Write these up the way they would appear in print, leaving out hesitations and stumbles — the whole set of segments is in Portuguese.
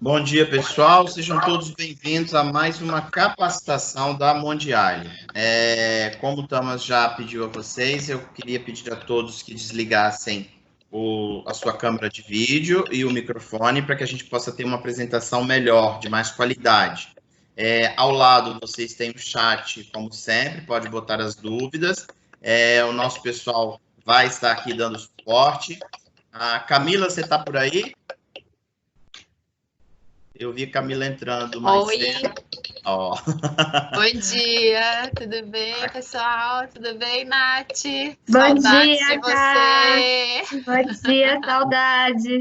Bom dia, pessoal. Sejam todos bem-vindos a mais uma capacitação da Mondiale. Como o Thomas já pediu a vocês, eu queria pedir a todos que desligassem a sua câmera de vídeo e o microfone para que a gente possa ter uma apresentação melhor, de mais qualidade. Ao lado, vocês têm o chat, como sempre, pode botar as dúvidas. O nosso pessoal vai estar aqui dando suporte. A Camila, você está por aí? Eu vi a Camila entrando mais cedo. Oh. Bom dia, tudo bem, pessoal? Tudo bem, Nath? Bom Saudades dia, de você. Bom dia, saudade.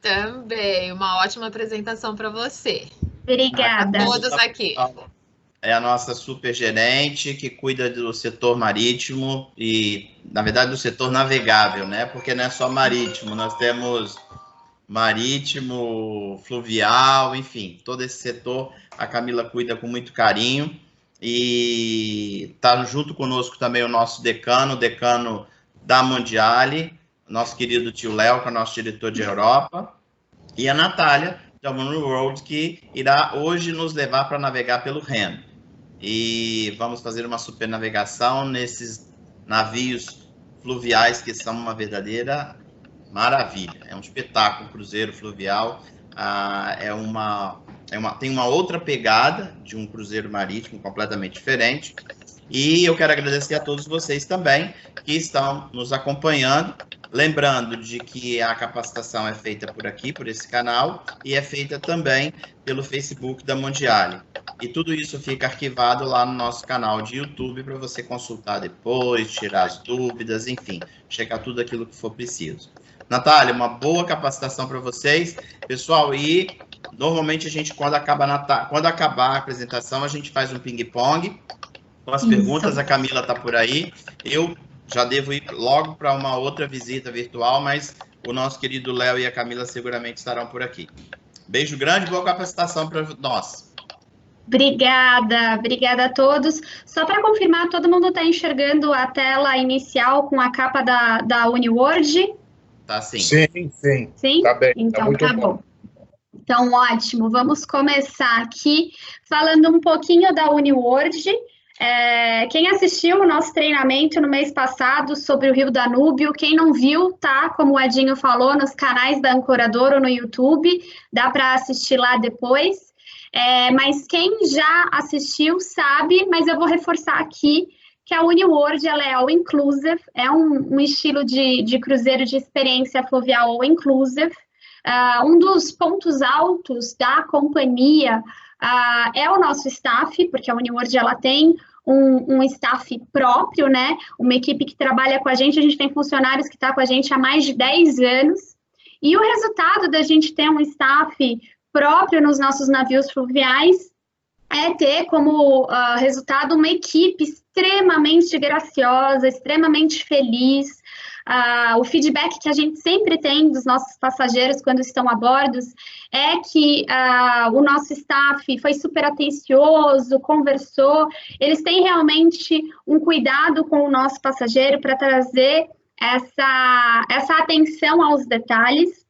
Também, uma ótima apresentação para você. Obrigada. A todos aqui. É a nossa supergerente que cuida do setor marítimo e, na verdade, do setor navegável, né? Porque não é só marítimo, nós temos marítimo, fluvial, enfim, todo esse setor a Camila cuida com muito carinho e está junto conosco também o nosso decano, o decano da Mondiale, nosso querido tio Léo, que é o nosso diretor de Europa, e a Natália, da Mono World, que irá hoje nos levar para navegar pelo Reno. E vamos fazer uma super navegação nesses navios fluviais que são uma verdadeira maravilha, é um espetáculo, cruzeiro fluvial, tem uma outra pegada de um cruzeiro marítimo completamente diferente, e eu quero agradecer a todos vocês também que estão nos acompanhando, lembrando de que a capacitação é feita por aqui, por esse canal, e é feita também pelo Facebook da Mondiale, e tudo isso fica arquivado lá no nosso canal de YouTube para você consultar depois, tirar as dúvidas, enfim, checar tudo aquilo que for preciso. Natália, uma boa capacitação para vocês. Pessoal, e normalmente a gente, quando acabar a apresentação, a gente faz um ping-pong com as perguntas. A Camila está por aí. Eu já devo ir logo para uma outra visita virtual, mas o nosso querido Léo e a Camila seguramente estarão por aqui. Beijo grande, boa capacitação para nós. Obrigada a todos. Só para confirmar, todo mundo está enxergando a tela inicial com a capa da UniWorld? Tá, sim. Sim? Tá bem. Então tá bom. Então, ótimo. Vamos começar aqui falando um pouquinho da UniWorld. Quem assistiu o nosso treinamento no mês passado sobre o Rio Danúbio, quem não viu, tá? Como o Edinho falou, nos canais da Ancorador ou no YouTube, dá para assistir lá depois. Mas quem já assistiu sabe, mas eu vou reforçar aqui, que a UniWorld ela é all-inclusive, é um estilo de cruzeiro de experiência fluvial all-inclusive. Um dos pontos altos da companhia é o nosso staff, porque a UniWorld ela tem um staff próprio, né? Uma equipe que trabalha com a gente tem funcionários que estão com a gente há mais de 10 anos, e o resultado da gente ter um staff próprio nos nossos navios fluviais é ter como resultado uma equipe extremamente graciosa, extremamente feliz. O feedback que a gente sempre tem dos nossos passageiros quando estão a bordo é que o nosso staff foi super atencioso, conversou, eles têm realmente um cuidado com o nosso passageiro para trazer essa atenção aos detalhes.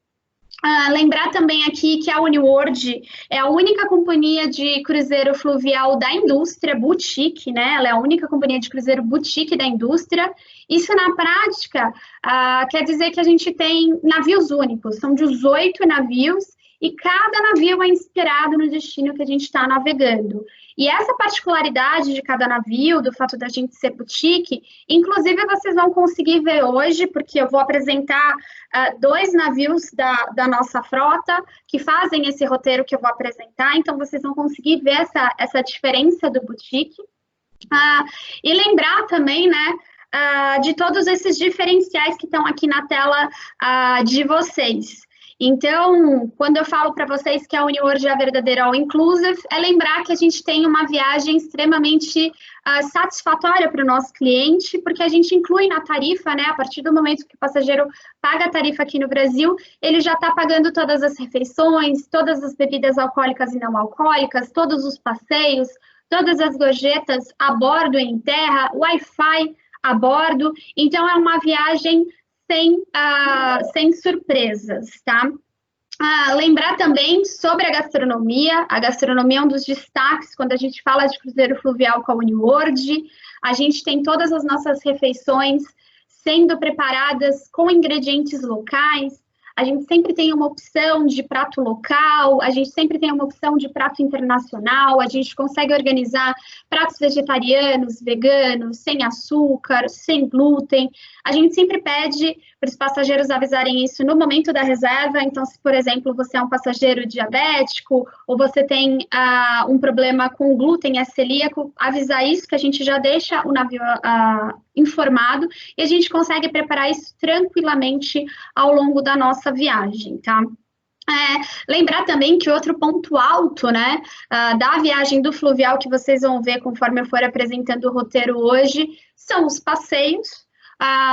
Lembrar também aqui que a UniWorld é a única companhia de cruzeiro fluvial da indústria boutique, né? Ela é a única companhia de cruzeiro boutique da indústria. Isso, na prática, quer dizer que a gente tem navios únicos. São 18 navios e cada navio é inspirado no destino que a gente está navegando. E essa particularidade de cada navio, do fato da gente ser boutique, inclusive vocês vão conseguir ver hoje, porque eu vou apresentar 2 navios da nossa frota que fazem esse roteiro que eu vou apresentar, então vocês vão conseguir ver essa diferença do boutique. E lembrar também, né, de todos esses diferenciais que estão aqui na tela de vocês. Então, quando eu falo para vocês que a UniWorld é a verdadeira all-inclusive, é lembrar que a gente tem uma viagem extremamente satisfatória para o nosso cliente, porque a gente inclui na tarifa, né, a partir do momento que o passageiro paga a tarifa aqui no Brasil, ele já está pagando todas as refeições, todas as bebidas alcoólicas e não alcoólicas, todos os passeios, todas as gorjetas a bordo em terra, Wi-Fi a bordo. Então, é uma viagem sem surpresas, tá? Lembrar também sobre a gastronomia é um dos destaques quando a gente fala de cruzeiro fluvial com a UniWorld. A gente tem todas as nossas refeições sendo preparadas com ingredientes locais, a gente sempre tem uma opção de prato local, a gente sempre tem uma opção de prato internacional, a gente consegue organizar pratos vegetarianos, veganos, sem açúcar, sem glúten. A gente sempre pede para os passageiros avisarem isso no momento da reserva. Então, se, por exemplo, você é um passageiro diabético ou você tem um problema com glúten, é celíaco, avisar isso, que a gente já deixa o navio informado e a gente consegue preparar isso tranquilamente ao longo da nossa viagem, tá? Lembrar também que outro ponto alto, né, da viagem do fluvial que vocês vão ver conforme eu for apresentando o roteiro hoje, são os passeios.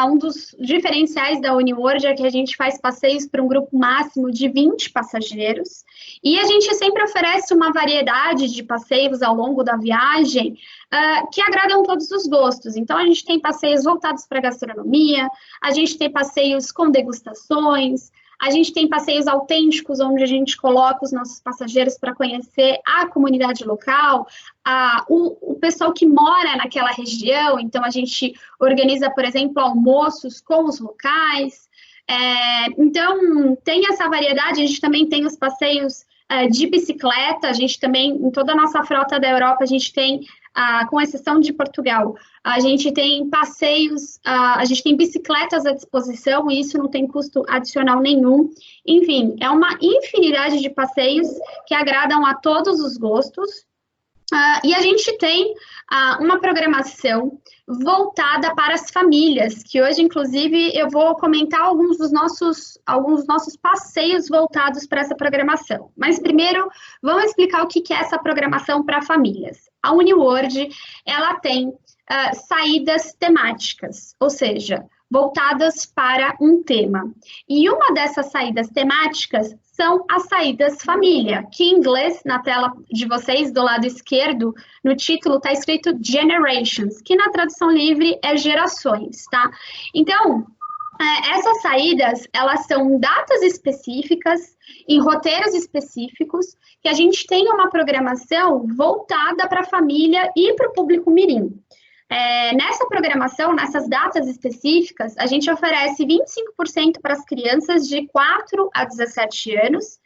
Um dos diferenciais da UniWorld é que a gente faz passeios para um grupo máximo de 20 passageiros e a gente sempre oferece uma variedade de passeios ao longo da viagem que agradam todos os gostos. Então, a gente tem passeios voltados para a gastronomia, a gente tem passeios com degustações, a gente tem passeios autênticos, onde a gente coloca os nossos passageiros para conhecer a comunidade local, o pessoal que mora naquela região. Então, a gente organiza, por exemplo, almoços com os locais. Então, tem essa variedade. A gente também tem os passeios de bicicleta. A gente também, em toda a nossa frota da Europa, a gente tem, com exceção de Portugal, a gente tem passeios, a gente tem bicicletas à disposição e isso não tem custo adicional nenhum. Enfim, é uma infinidade de passeios que agradam a todos os gostos. E a gente tem uma programação voltada para as famílias, que hoje, inclusive, eu vou comentar alguns dos nossos passeios voltados para essa programação. Mas, primeiro, vamos explicar o que é essa programação para famílias. A UniWorld, ela tem saídas temáticas, ou seja, voltadas para um tema. E uma dessas saídas temáticas são as saídas família, que em inglês, na tela de vocês, do lado esquerdo, no título está escrito Generations, que na tradução livre é gerações, tá? Então, essas saídas, elas são datas específicas, em roteiros específicos, que a gente tem uma programação voltada para a família e para o público mirim. Nessa programação, nessas datas específicas, a gente oferece 25% para as crianças de 4 a 17 anos.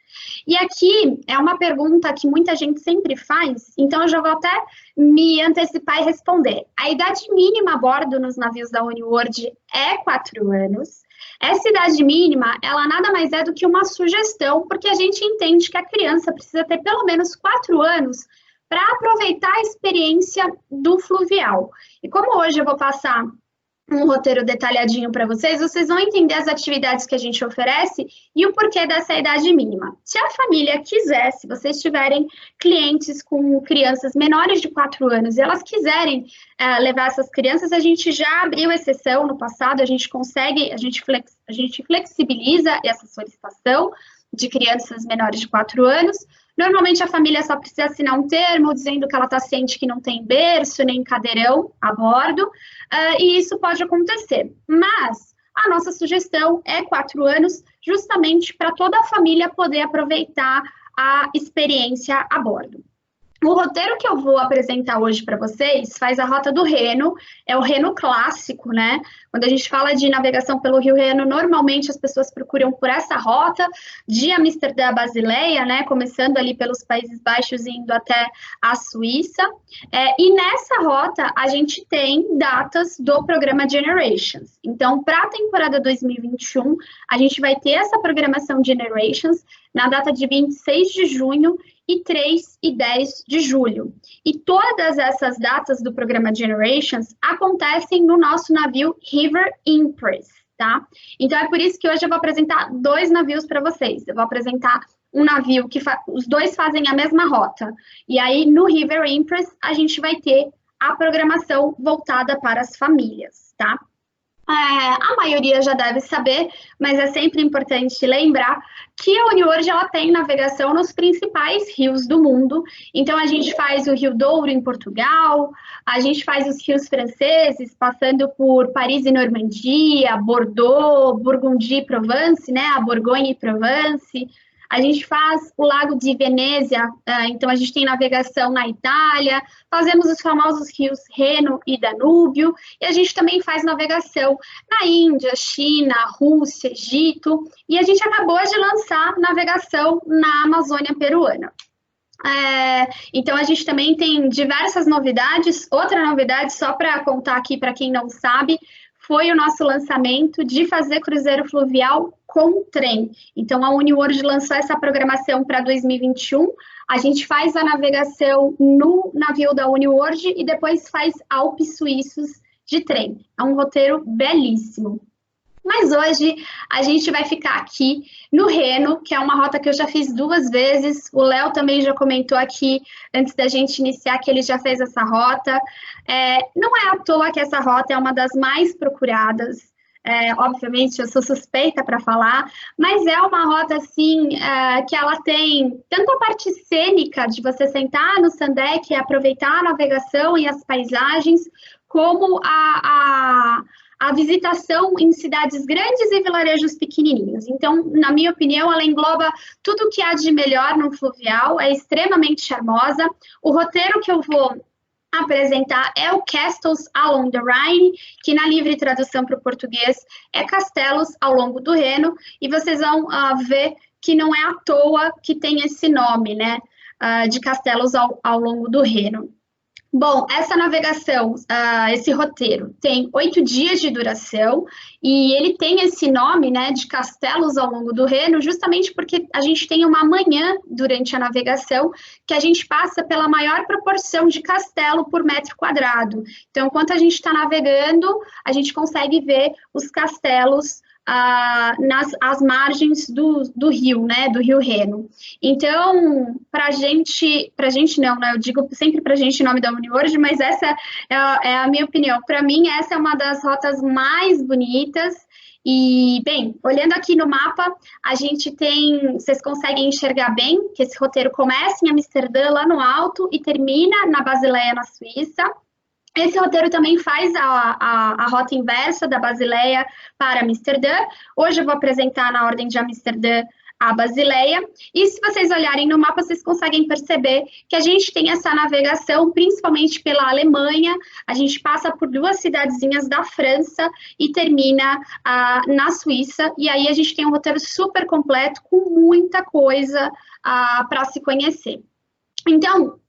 E aqui é uma pergunta que muita gente sempre faz, então eu já vou até me antecipar e responder. A idade mínima a bordo nos navios da UniWorld é 4 anos. Essa idade mínima, ela nada mais é do que uma sugestão, porque a gente entende que a criança precisa ter pelo menos 4 anos para aproveitar a experiência do fluvial. E como hoje eu vou passar um roteiro detalhadinho para vocês, vocês vão entender as atividades que a gente oferece e o porquê dessa idade mínima. Se a família quiser, se vocês tiverem clientes com crianças menores de 4 anos e elas quiserem levar essas crianças, a gente já abriu exceção no passado, a gente flexibiliza essa solicitação de crianças menores de 4 anos. Normalmente a família só precisa assinar um termo dizendo que ela está ciente que não tem berço nem cadeirão a bordo, e isso pode acontecer. Mas a nossa sugestão é 4 anos, justamente para toda a família poder aproveitar a experiência a bordo. O roteiro que eu vou apresentar hoje para vocês faz a rota do Reno, é o Reno clássico, né? Quando a gente fala de navegação pelo Rio Reno, normalmente as pessoas procuram por essa rota de Amsterdã a Basileia, né? Começando ali pelos Países Baixos e indo até a Suíça. E nessa rota a gente tem datas do programa Generations. Então, para a temporada 2021, a gente vai ter essa programação Generations na data de 26 de junho e 3 e 10 de julho. E todas essas datas do programa Generations acontecem no nosso navio River Empress, tá? Então, é por isso que hoje eu vou apresentar 2 navios para vocês. Eu vou apresentar um navio que os dois fazem a mesma rota. E aí, no River Empress, a gente vai ter a programação voltada para as famílias, tá? A maioria já deve saber, mas é sempre importante lembrar que a UniWorld ela tem navegação nos principais rios do mundo. Então, a gente faz o Rio Douro em Portugal, a gente faz os rios franceses, passando por Paris e Normandia, Bordeaux, Burgundy e Provence, né, a Borgonha e Provence. a gente faz o Lago de Venezia, então a gente tem navegação na Itália, fazemos os famosos rios Reno e Danúbio, e a gente também faz navegação na Índia, China, Rússia, Egito, e a gente acabou de lançar navegação na Amazônia peruana. Então a gente também tem diversas novidades. Outra novidade, só para contar aqui para quem não sabe, foi o nosso lançamento de fazer cruzeiro fluvial com trem. Então, a UniWorld lançou essa programação para 2021. A gente faz a navegação no navio da UniWorld e depois faz Alpes suíços de trem. É um roteiro belíssimo. Mas hoje a gente vai ficar aqui no Reno, que é uma rota que eu já fiz 2 vezes. O Léo também já comentou aqui, antes da gente iniciar, que ele já fez essa rota. Não é à toa que essa rota é uma das mais procuradas. Obviamente, eu sou suspeita para falar, mas é uma rota, assim, que ela tem tanto a parte cênica, de você sentar no Sandeck e aproveitar a navegação e as paisagens, como a visitação em cidades grandes e vilarejos pequenininhos. Então, na minha opinião, ela engloba tudo o que há de melhor no fluvial, é extremamente charmosa. O roteiro que eu vou apresentar é o Castles Along the Rhine, que na livre tradução para o português é Castelos ao longo do Reno, e vocês vão ver que não é à toa que tem esse nome, né, de Castelos ao longo do Reno. Bom, essa navegação, esse roteiro, tem 8 dias de duração e ele tem esse nome, né, de Castelos ao longo do Reno, justamente porque a gente tem uma manhã durante a navegação que a gente passa pela maior proporção de castelo por metro quadrado. Então, enquanto a gente está navegando, a gente consegue ver os castelos às margens do rio, né, do rio Reno. Então, pra gente não, né, eu digo sempre pra gente em nome da UniWorld, mas essa é a minha opinião. Para mim, essa é uma das rotas mais bonitas. E, bem, olhando aqui no mapa, a gente tem, vocês conseguem enxergar bem que esse roteiro começa em Amsterdã, lá no alto, e termina na Basileia, na Suíça. Esse roteiro também faz a rota inversa da Basileia para Amsterdã. Hoje eu vou apresentar na ordem de Amsterdã a Basileia. E se vocês olharem no mapa, vocês conseguem perceber que a gente tem essa navegação, principalmente pela Alemanha. A gente passa por 2 cidadezinhas da França e termina na Suíça. E aí a gente tem um roteiro super completo, com muita coisa para se conhecer. Então,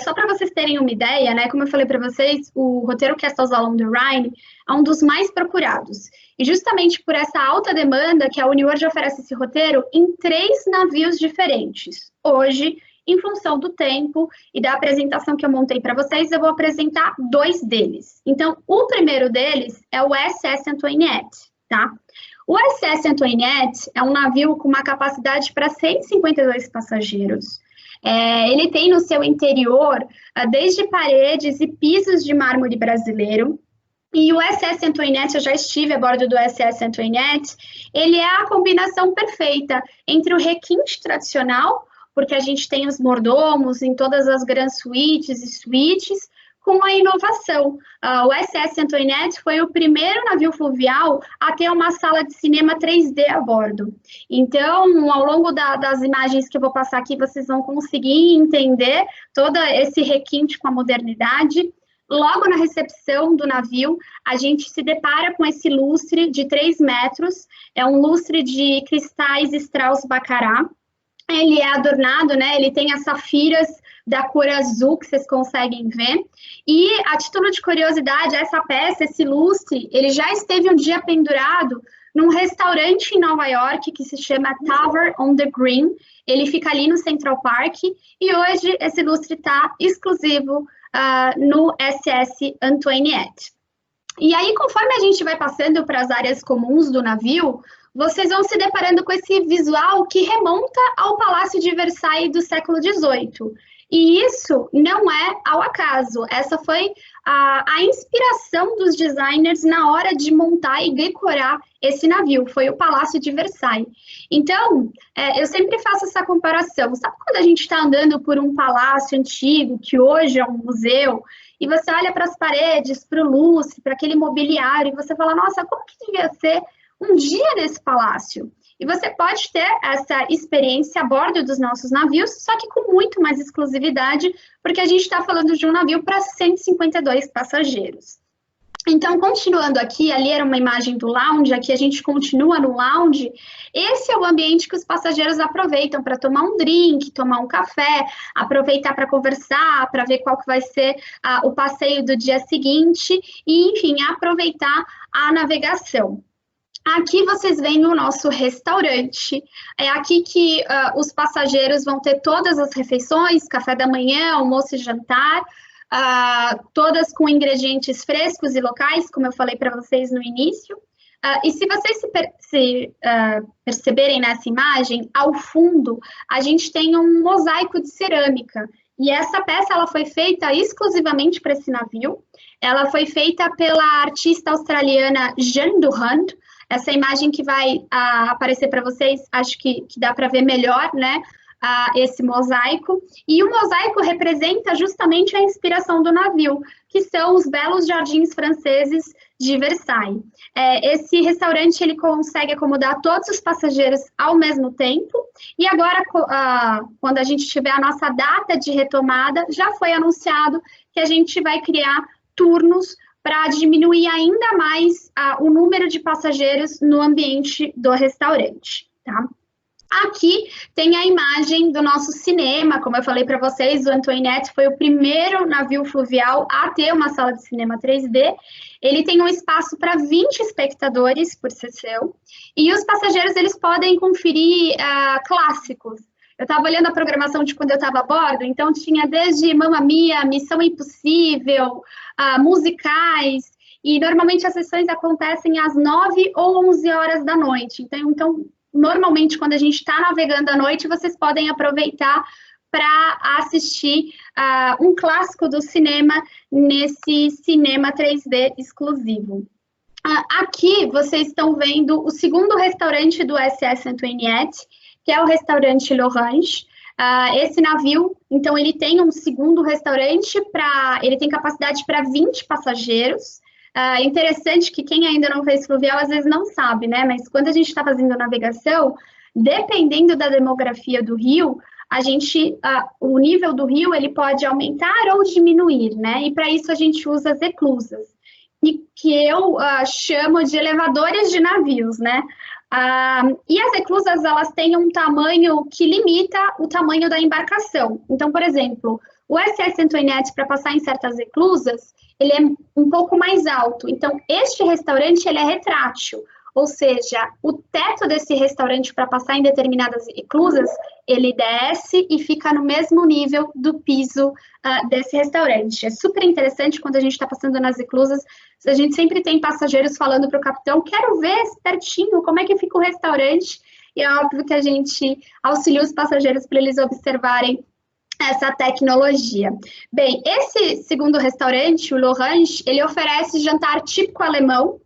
só para vocês terem uma ideia, né, como eu falei para vocês, o roteiro Castles Along the Rhine é um dos mais procurados. E justamente por essa alta demanda que a UniWorld oferece esse roteiro em 3 navios diferentes. Hoje, em função do tempo e da apresentação que eu montei para vocês, eu vou apresentar 2 deles. Então, o primeiro deles é o SS Antoinette, tá? O SS Antoinette é um navio com uma capacidade para 152 passageiros. Ele tem no seu interior desde paredes e pisos de mármore brasileiro. E o SS Antoinette, eu já estive a bordo do SS Antoinette, ele é a combinação perfeita entre o requinte tradicional, porque a gente tem os mordomos em todas as grandes suítes e suítes, com a inovação. O SS Antoinette foi o primeiro navio fluvial a ter uma sala de cinema 3D a bordo. Então, ao longo das imagens que eu vou passar aqui, vocês vão conseguir entender todo esse requinte com a modernidade. Logo na recepção do navio, a gente se depara com esse lustre de 3 metros, é um lustre de cristais Strauss-Baccarat. Ele é adornado, né? Ele tem as safiras da cor azul que vocês conseguem ver. E, a título de curiosidade, essa peça, esse lustre, ele já esteve um dia pendurado num restaurante em Nova York que se chama Tavern on the Green. Ele fica ali no Central Park e hoje esse lustre está exclusivo no SS Antoinette. E aí, conforme a gente vai passando para as áreas comuns do navio, vocês vão se deparando com esse visual que remonta ao Palácio de Versailles do século XVIII. E isso não é ao acaso, essa foi a inspiração dos designers na hora de montar e decorar esse navio, foi o Palácio de Versailles. Então, eu sempre faço essa comparação, sabe quando a gente está andando por um palácio antigo, que hoje é um museu, e você olha para as paredes, para o lustre, para aquele mobiliário, e você fala, nossa, como que devia ser um dia nesse palácio? E você pode ter essa experiência a bordo dos nossos navios, só que com muito mais exclusividade, porque a gente está falando de um navio para 152 passageiros. Então, continuando aqui, ali era uma imagem do lounge, aqui a gente continua no lounge. Esse é o ambiente que os passageiros aproveitam para tomar um drink, tomar um café, aproveitar para conversar, para ver qual que vai ser o passeio do dia seguinte e, enfim, aproveitar a navegação. Aqui vocês veem o nosso restaurante, é aqui que os passageiros vão ter todas as refeições, café da manhã, almoço e jantar, todas com ingredientes frescos e locais, como eu falei para vocês no início. E se vocês perceberem nessa imagem, ao fundo, a gente tem um mosaico de cerâmica. E essa peça ela foi feita exclusivamente para esse navio. Ela foi feita pela artista australiana Jeanne Durand. Essa imagem que vai aparecer para vocês, acho que dá para ver melhor, né? Esse mosaico. E o mosaico representa justamente a inspiração do navio, que são os belos jardins franceses de Versailles. Esse restaurante ele consegue acomodar todos os passageiros ao mesmo tempo. E agora, quando a gente tiver a nossa data de retomada, já foi anunciado que a gente vai criar turnos para diminuir ainda mais o número de passageiros no ambiente do restaurante, tá? Aqui tem a imagem do nosso cinema, como eu falei para vocês, o Antoinette foi o primeiro navio fluvial a ter uma sala de cinema 3D. Ele tem um espaço para 20 espectadores por sessão, e os passageiros eles podem conferir clássicos. Eu estava olhando a programação de quando eu estava a bordo, então tinha desde Mamma Mia, Missão Impossível, musicais, e normalmente as sessões acontecem às 9 ou 11 horas da noite. Então normalmente, quando a gente está navegando à noite, vocês podem aproveitar para assistir um clássico do cinema nesse cinema 3D exclusivo. Aqui vocês estão vendo o segundo restaurante do SS Antoinette, que é o restaurante L'Orange. Esse navio, então, ele tem um segundo restaurante, ele tem capacidade para 20 passageiros. É interessante que quem ainda não fez fluvial, às vezes não sabe, né? Mas quando a gente está fazendo navegação, dependendo da demografia do rio, o nível do rio, ele pode aumentar ou diminuir, né? E para isso a gente usa as eclusas, que eu chamo de elevadores de navios, né? E as eclusas, elas têm um tamanho que limita o tamanho da embarcação. Então, por exemplo, o SS Antoinette, para passar em certas eclusas, ele é um pouco mais alto. Então, este restaurante, ele é retrátil. Ou seja, o teto desse restaurante, para passar em determinadas eclusas, ele desce e fica no mesmo nível do piso desse restaurante. É super interessante quando a gente está passando nas eclusas. A gente sempre tem passageiros falando para o capitão, quero ver pertinho como é que fica o restaurante. E é óbvio que a gente auxilia os passageiros para eles observarem essa tecnologia. Bem, esse segundo restaurante, o L'Orange, ele oferece jantar típico alemão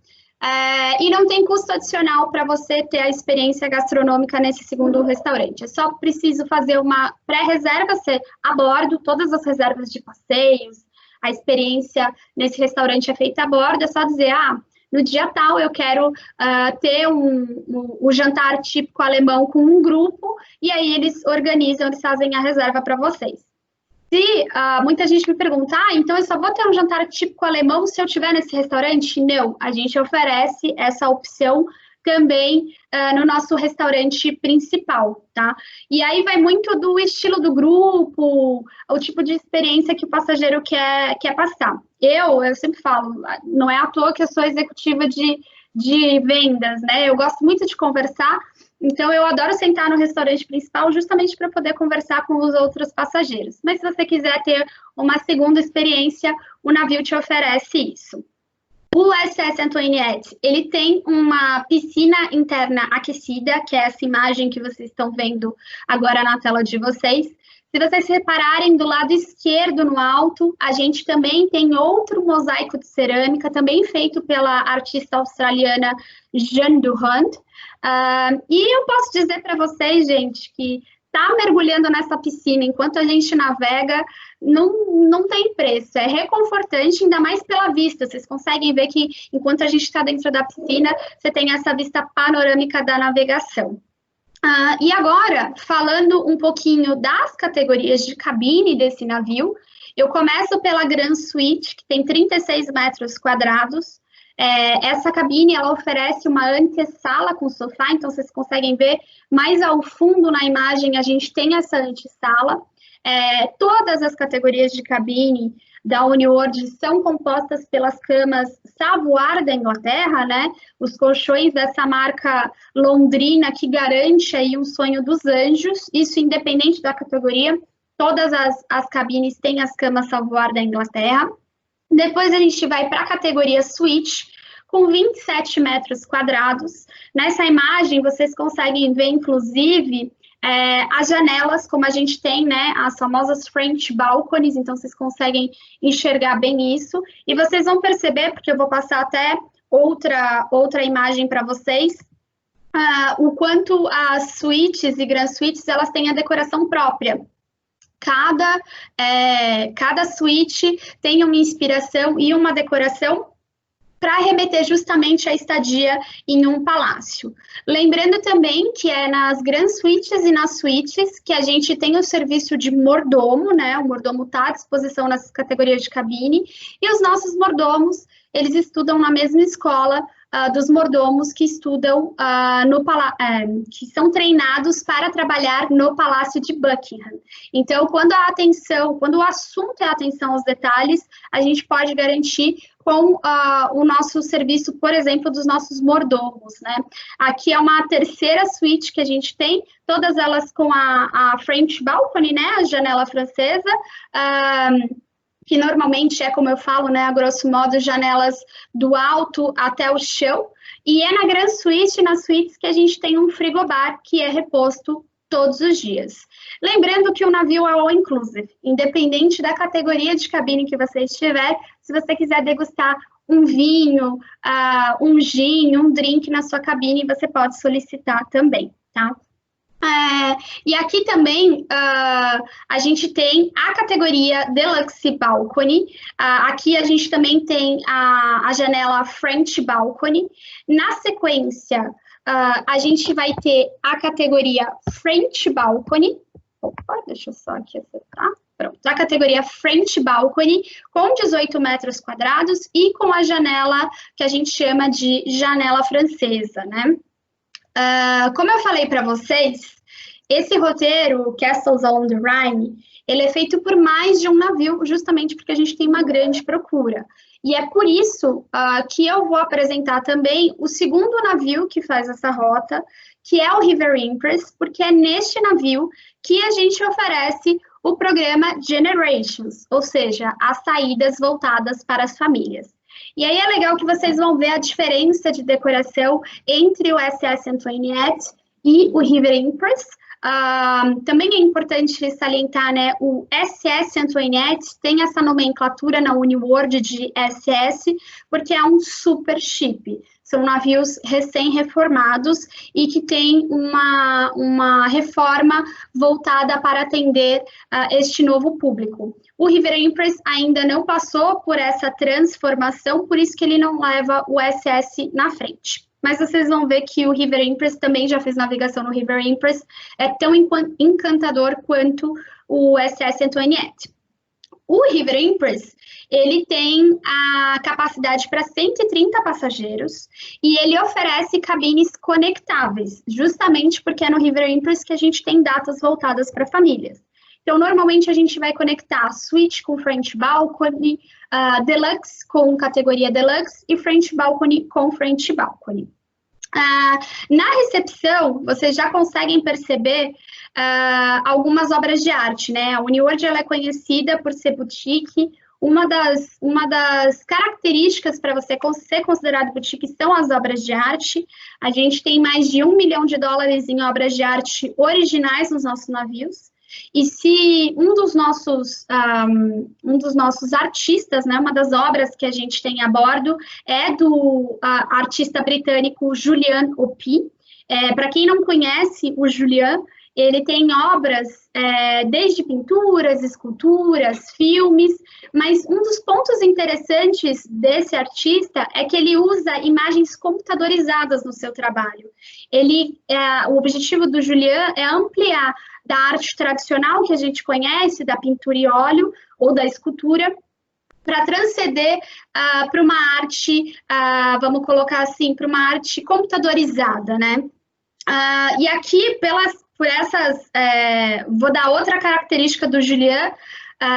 e não tem custo adicional para você ter a experiência gastronômica nesse segundo restaurante. É só preciso fazer uma pré-reserva, ser a bordo, todas as reservas de passeios, a experiência nesse restaurante é feita a bordo, é só dizer, no dia tal eu quero ter o jantar típico alemão com um grupo, e aí eles organizam, eles fazem a reserva para vocês. Se muita gente me pergunta, então eu só vou ter um jantar típico alemão se eu estiver nesse restaurante? Não, a gente oferece essa opção também no nosso restaurante principal, tá? E aí vai muito do estilo do grupo, o tipo de experiência que o passageiro quer passar. Eu sempre falo, não é à toa que eu sou executiva de vendas, né? Eu gosto muito de conversar, então eu adoro sentar no restaurante principal justamente para poder conversar com os outros passageiros. Mas se você quiser ter uma segunda experiência, o navio te oferece isso. O SS Antoinette, ele tem uma piscina interna aquecida, que é essa imagem que vocês estão vendo agora na tela de vocês. Se vocês repararem do lado esquerdo no alto, a gente também tem outro mosaico de cerâmica, também feito pela artista australiana Jeanne Durand. E eu posso dizer para vocês, gente, que estar mergulhando nessa piscina enquanto a gente navega não tem preço, é reconfortante, ainda mais pela vista. Vocês conseguem ver que enquanto a gente está dentro da piscina, você tem essa vista panorâmica da navegação. E agora, falando um pouquinho das categorias de cabine desse navio, eu começo pela Grand Suite, que tem 36 metros quadrados. Essa cabine, ela oferece uma antessala com sofá, então vocês conseguem ver mais ao fundo na imagem, a gente tem essa antessala. Todas as categorias de cabine da UniWorld são compostas pelas camas Savoir da Inglaterra, né? Os colchões dessa marca londrina que garante aí um sonho dos anjos, isso independente da categoria, todas as cabines têm as camas Savoir da Inglaterra. Depois a gente vai para a categoria Suite, com 27 metros quadrados. Nessa imagem vocês conseguem ver, inclusive, as janelas, como a gente tem, né, as famosas French balconies, então vocês conseguem enxergar bem isso, e vocês vão perceber, porque eu vou passar até outra imagem para vocês, o quanto as suítes e Grand Suites, elas têm a decoração própria. Cada suíte tem uma inspiração e uma decoração para remeter justamente à estadia em um palácio. Lembrando também que é nas Grand Suites e nas suítes que a gente tem o serviço de mordomo, né? O mordomo está à disposição nessas categorias de cabine, e os nossos mordomos, eles estudam na mesma escola dos mordomos que estudam que são treinados para trabalhar no Palácio de Buckingham. Então, quando o assunto é atenção aos detalhes, a gente pode garantir com o nosso serviço, por exemplo, dos nossos mordomos, né? Aqui é uma terceira suíte que a gente tem, todas elas com a French balcony, né? A janela francesa, que normalmente é, como eu falo, né, a grosso modo, janelas do alto até o chão. E é na Grand Suite e nas suítes que a gente tem um frigobar que é reposto todos os dias. Lembrando que o navio é all inclusive, independente da categoria de cabine que você estiver, se você quiser degustar um vinho, um gin, um drink na sua cabine, você pode solicitar também, tá? E aqui também a gente tem a categoria Deluxe Balcony. Aqui a gente também tem a janela French Balcony. Na sequência, a gente vai ter a categoria French Balcony. Opa, deixa eu só aqui acertar. Pronto, a categoria French Balcony, com 18 metros quadrados e com a janela que a gente chama de janela francesa, né? Como eu falei para vocês, esse roteiro, Castles on the Rhine, ele é feito por mais de um navio, justamente porque a gente tem uma grande procura. E é por isso que eu vou apresentar também o segundo navio que faz essa rota, que é o River Empress, porque é neste navio que a gente oferece o programa Generations, ou seja, as saídas voltadas para as famílias. E aí é legal que vocês vão ver a diferença de decoração entre o SS Antoinette e o River Empress. Também é importante salientar, né, o SS Antoinette tem essa nomenclatura na UniWorld de SS, porque é um super chip. São navios recém-reformados e que tem uma reforma voltada para atender este novo público. O River Empress ainda não passou por essa transformação, por isso que ele não leva o SS na frente. Mas vocês vão ver que o River Empress também já fez navegação no River Empress, é tão encantador quanto o SS Antoinette. O River Empress, ele tem a capacidade para 130 passageiros e ele oferece cabines conectáveis, justamente porque é no River Empress que a gente tem datas voltadas para famílias. Então, normalmente a gente vai conectar Suite com French Balcony, Deluxe com categoria Deluxe e French Balcony com French Balcony. Na recepção, vocês já conseguem perceber algumas obras de arte, né? A UniWorld ela é conhecida por ser boutique. Uma das características para você ser considerado boutique são as obras de arte. A gente tem mais de $1 milhão em obras de arte originais nos nossos navios. E se um dos nossos artistas, né, uma das obras que a gente tem a bordo é do artista britânico Julian Opie. Para quem não conhece o Julian, ele tem obras desde pinturas, esculturas, filmes, mas um dos pontos interessantes desse artista é que ele usa imagens computadorizadas no seu trabalho. O objetivo do Julian é ampliar da arte tradicional que a gente conhece, da pintura e óleo ou da escultura, para transcender para uma arte, vamos colocar assim, para uma arte computadorizada, né? E aqui, vou dar outra característica do Julian.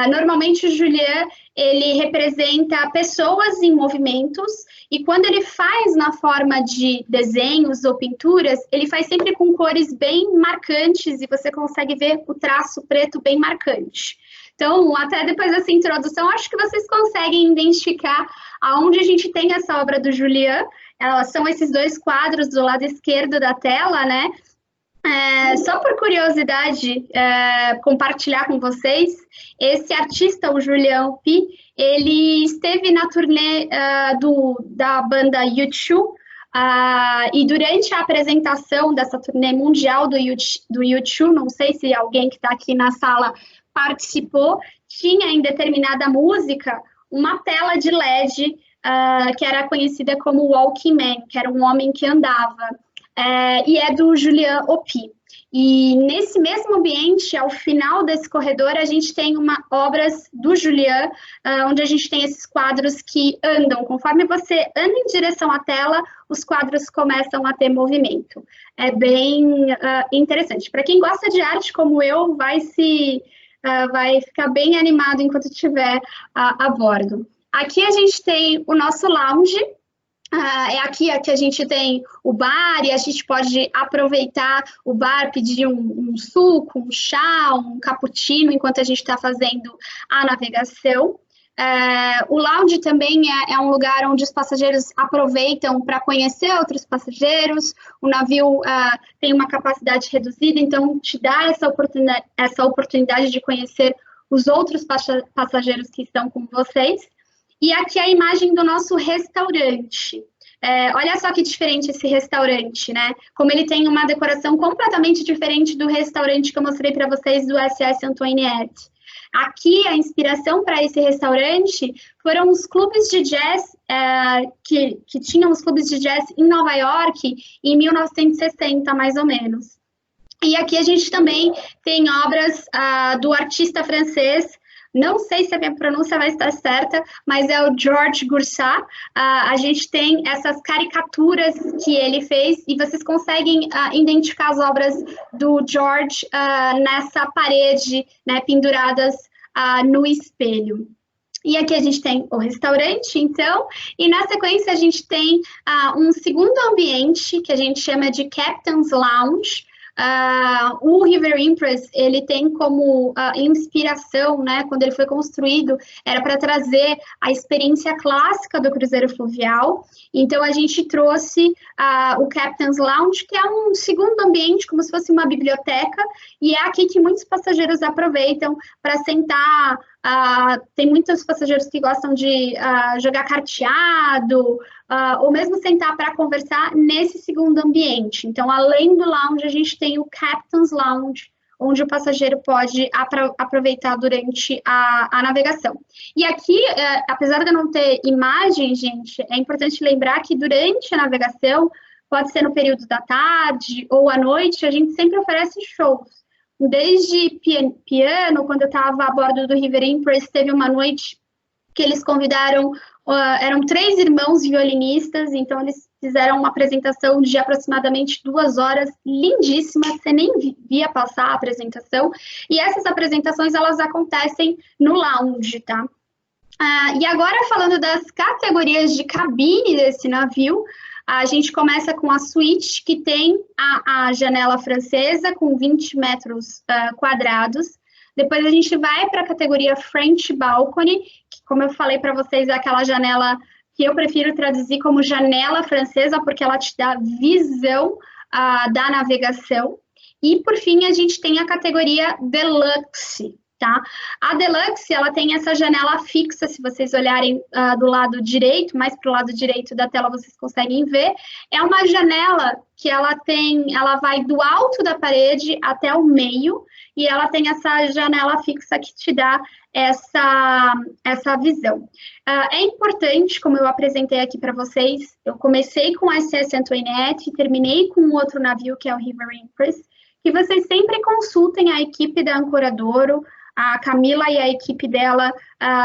Normalmente o Julian, ele representa pessoas em movimentos, e quando ele faz na forma de desenhos ou pinturas, ele faz sempre com cores bem marcantes, e você consegue ver o traço preto bem marcante. Então, até depois dessa introdução, acho que vocês conseguem identificar aonde a gente tem essa obra do Julian. São esses dois quadros do lado esquerdo da tela, né? Só por curiosidade, compartilhar com vocês, esse artista, o Julian Opie, ele esteve na turnê da banda U2, e durante a apresentação dessa turnê mundial do U2, não sei se alguém que está aqui na sala participou, tinha em determinada música uma tela de LED que era conhecida como Walking Man, que era um homem que andava, e é do Julian Opie. E nesse mesmo ambiente, ao final desse corredor, a gente tem obras do Julian, onde a gente tem esses quadros que andam. Conforme você anda em direção à tela, os quadros começam a ter movimento. É bem interessante. Para quem gosta de arte como eu, vai ficar bem animado enquanto estiver a bordo. Aqui a gente tem o nosso lounge. Aqui a gente tem o bar, e a gente pode aproveitar o bar, pedir um suco, um chá, um cappuccino, enquanto a gente está fazendo a navegação. O lounge também é um lugar onde os passageiros aproveitam para conhecer outros passageiros. O navio tem uma capacidade reduzida, então te dá essa oportunidade de conhecer os outros passageiros que estão com vocês. E aqui a imagem do nosso restaurante. Olha só que diferente esse restaurante, né? Como ele tem uma decoração completamente diferente do restaurante que eu mostrei para vocês do SS Antoinette. Aqui, a inspiração para esse restaurante foram os clubes de jazz, que tinham os clubes de jazz em Nova York em 1960, mais ou menos. E aqui a gente também tem obras do artista francês, não sei se a minha pronúncia vai estar certa, mas é o Georges Goursat. A gente tem essas caricaturas que ele fez, e vocês conseguem identificar as obras do George nessa parede, né, penduradas no espelho. E aqui a gente tem o restaurante, então, e na sequência a gente tem um segundo ambiente, que a gente chama de Captain's Lounge. O River Empress, ele tem como inspiração, né, quando ele foi construído, era para trazer a experiência clássica do cruzeiro fluvial. Então a gente trouxe o Captain's Lounge, que é um segundo ambiente, como se fosse uma biblioteca, e é aqui que muitos passageiros aproveitam para sentar. Tem muitos passageiros que gostam de jogar carteado, ou mesmo sentar para conversar nesse segundo ambiente. Então, além do lounge, a gente tem o Captain's Lounge, onde o passageiro pode aproveitar durante a navegação. E aqui, apesar de eu não ter imagem, gente, é importante lembrar que durante a navegação, pode ser no período da tarde ou à noite, a gente sempre oferece shows. Desde piano, quando eu estava a bordo do River Empress, teve uma noite que eles convidaram, eram 3 irmãos violinistas, então eles fizeram uma apresentação de aproximadamente 2 horas, lindíssima, você nem via passar a apresentação, e essas apresentações, elas acontecem no lounge, tá? E agora, falando das categorias de cabine desse navio, a gente começa com a suíte, que tem a janela francesa com 20 metros quadrados. Depois a gente vai para a categoria French Balcony, que, como eu falei para vocês, é aquela janela que eu prefiro traduzir como janela francesa, porque ela te dá visão da navegação. E, por fim, a gente tem a categoria Deluxe, tá? A Deluxe, ela tem essa janela fixa, se vocês olharem do lado direito, mais para o lado direito da tela vocês conseguem ver, é uma janela que ela vai do alto da parede até o meio, e ela tem essa janela fixa que te dá essa visão. É importante, como eu apresentei aqui para vocês, eu comecei com a SS Antoinette e terminei com um outro navio, que é o River Empress, que vocês sempre consultem a equipe da Ancoradouro, a Camila e a equipe dela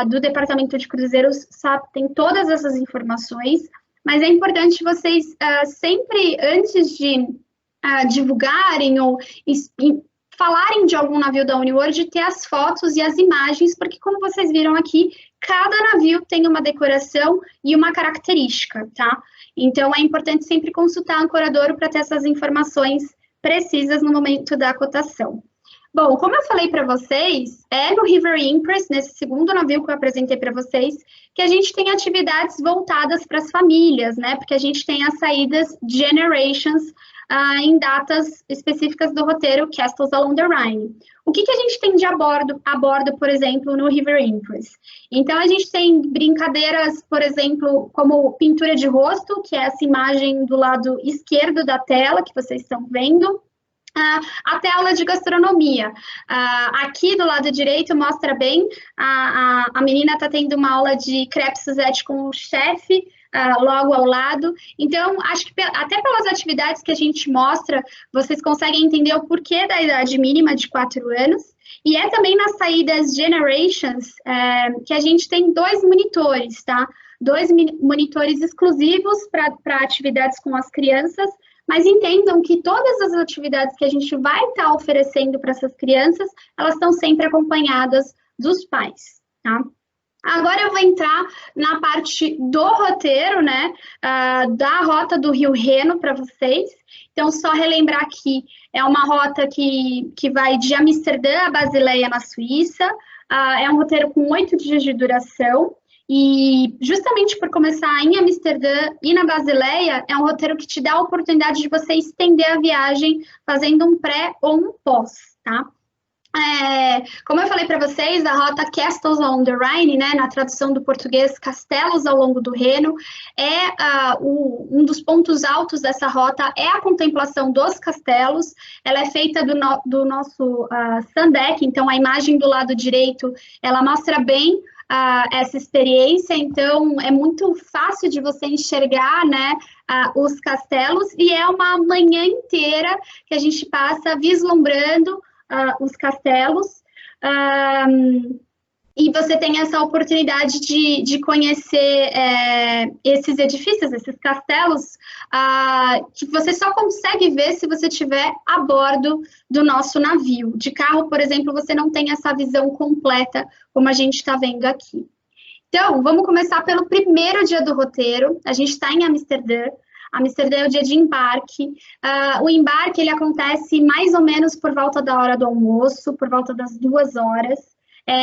do Departamento de Cruzeiros tem todas essas informações, mas é importante vocês sempre, antes de divulgarem ou falarem de algum navio da Uniworld, ter as fotos e as imagens, porque como vocês viram aqui, cada navio tem uma decoração e uma característica, tá? Então, é importante sempre consultar a Ancoradouro para ter essas informações precisas no momento da cotação. Bom, como eu falei para vocês, é no River Empress, nesse segundo navio que eu apresentei para vocês, que a gente tem atividades voltadas para as famílias, né? Porque a gente tem as saídas Generations em datas específicas do roteiro Castles Along the Rhine. O que a gente tem de a bordo, por exemplo, no River Empress? Então, a gente tem brincadeiras, por exemplo, como pintura de rosto, que é essa imagem do lado esquerdo da tela, que vocês estão vendo, até aula de gastronomia. Aqui do lado direito mostra bem, a menina está tendo uma aula de crepe Suzette com o chefe, logo ao lado. Então, acho que até pelas atividades que a gente mostra, vocês conseguem entender o porquê da idade mínima de 4 anos. E é também nas saídas Generations que a gente tem 2 monitores, tá? 2 monitores exclusivos para atividades com as crianças, mas entendam que todas as atividades que a gente vai estar oferecendo para essas crianças, elas estão sempre acompanhadas dos pais, tá? Agora eu vou entrar na parte do roteiro, né, da rota do Rio Reno para vocês. Então, só relembrar que é uma rota que vai de Amsterdã a Basileia, na Suíça. É um roteiro com 8 dias de duração. E justamente por começar em Amsterdã e na Basileia, é um roteiro que te dá a oportunidade de você estender a viagem fazendo um pré ou um pós, tá? Como eu falei para vocês, a rota Castles Along the Rhine, né, na tradução do português, Castelos ao longo do Reno, um dos pontos altos dessa rota é a contemplação dos castelos. Ela é feita do nosso sun deck, então a imagem do lado direito, ela mostra bem essa experiência, então é muito fácil de você enxergar, né, os castelos, e é uma manhã inteira que a gente passa vislumbrando os castelos, e você tem essa oportunidade de conhecer esses edifícios, esses castelos, que você só consegue ver se você estiver a bordo do nosso navio. De carro, por exemplo, você não tem essa visão completa, como a gente está vendo aqui. Então, vamos começar pelo primeiro dia do roteiro. A gente está em Amsterdã. Amsterdã é o dia de embarque. O embarque ele acontece mais ou menos por volta da hora do almoço, por volta das 2 horas.